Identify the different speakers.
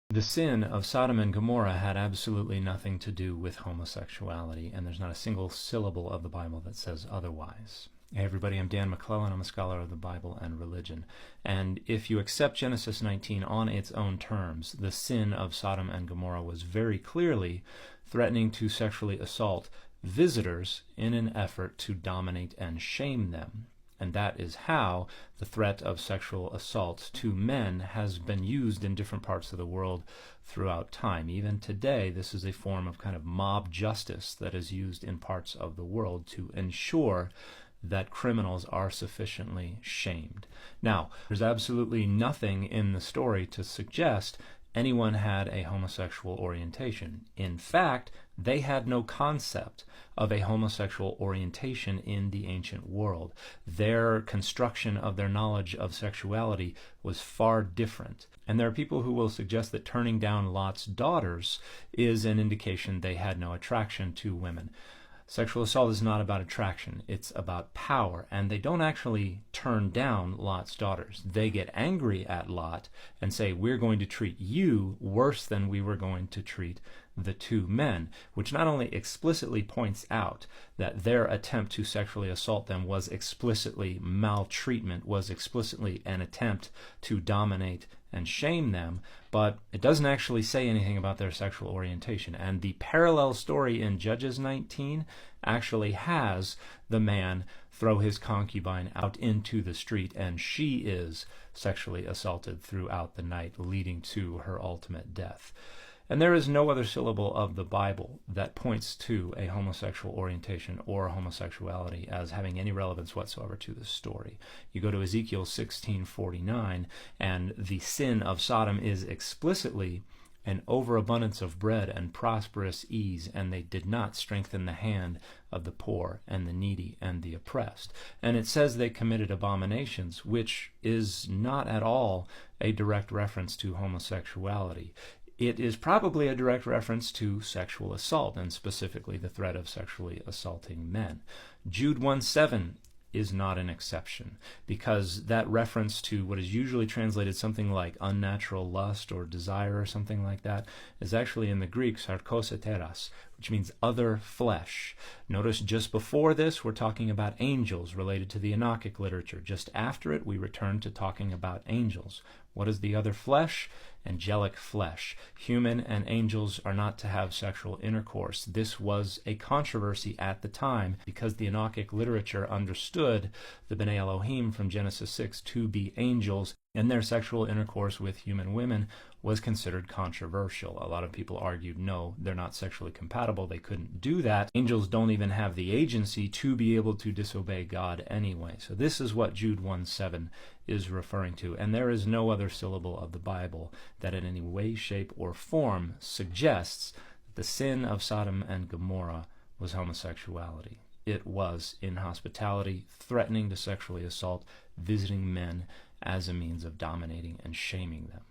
Speaker 1: The sin of Sodom and Gomorrah had absolutely nothing to do with homosexuality, and there's not a single syllable of the Bible that says otherwise. Hey everybody, I'm Dan McClellan. I'm a scholar of the Bible and religion. And if you accept Genesis 19 on its own terms, the sin of Sodom and Gomorrah was very clearly threatening to sexually assault visitors in an effort to dominate and shame them. And that is how the threat of sexual assault to men has been used in different parts of the world throughout time. Even today, this is a form of kind of mob justice that is used in parts of the world to ensure that criminals are sufficiently shamed. Now, there's absolutely nothing in the story to suggest anyone had a homosexual orientation. In fact, they had no concept of a homosexual orientation in the ancient world. Their construction of their knowledge of sexuality was far different. And there are people who will suggest that turning down Lot's daughters is an indication they had no attraction to women. Sexual assault is not about attraction, it's about power, and they don't actually turn down Lot's daughters. They get angry at Lot and say, we're going to treat you worse than we were going to treat the two men, which not only explicitly points out that their attempt to sexually assault them was explicitly maltreatment, was explicitly an attempt to dominate and shame them, but it doesn't actually say anything about their sexual orientation. And the parallel story in Judges 19 actually has the man throw his concubine out into the street, and she is sexually assaulted throughout the night, leading to her ultimate death. And there is no other syllable of the Bible that points to a homosexual orientation or homosexuality as having any relevance whatsoever to the story. You go to Ezekiel 16:49, and the sin of Sodom is explicitly an overabundance of bread and prosperous ease, and they did not strengthen the hand of the poor and the needy and the oppressed. And it says they committed abominations, which is not at all a direct reference to homosexuality. It is probably a direct reference to sexual assault, and specifically the threat of sexually assaulting men. Jude 1:7 is not an exception, because that reference to what is usually translated something like unnatural lust or desire or something like that is actually in the Greek sarkos heteras, which means other flesh. Notice just before this we're talking about angels related to the Enochic literature. Just after it we return to talking about angels. What is the other flesh? Angelic flesh. Human and angels are not to have sexual intercourse. This was a controversy at the time because the Enochic literature understood the B'nai Elohim from Genesis 6 to be angels, and their sexual intercourse with human women was considered controversial. A lot of people argued, no, they're not sexually compatible, they couldn't do that. Angels don't even have the agency to be able to disobey God anyway. So this is what Jude 1:7 is referring to, and there is no other syllable of the Bible that in any way, shape, or form suggests that the sin of Sodom and Gomorrah was homosexuality. It was inhospitality, threatening to sexually assault visiting men as a means of dominating and shaming them.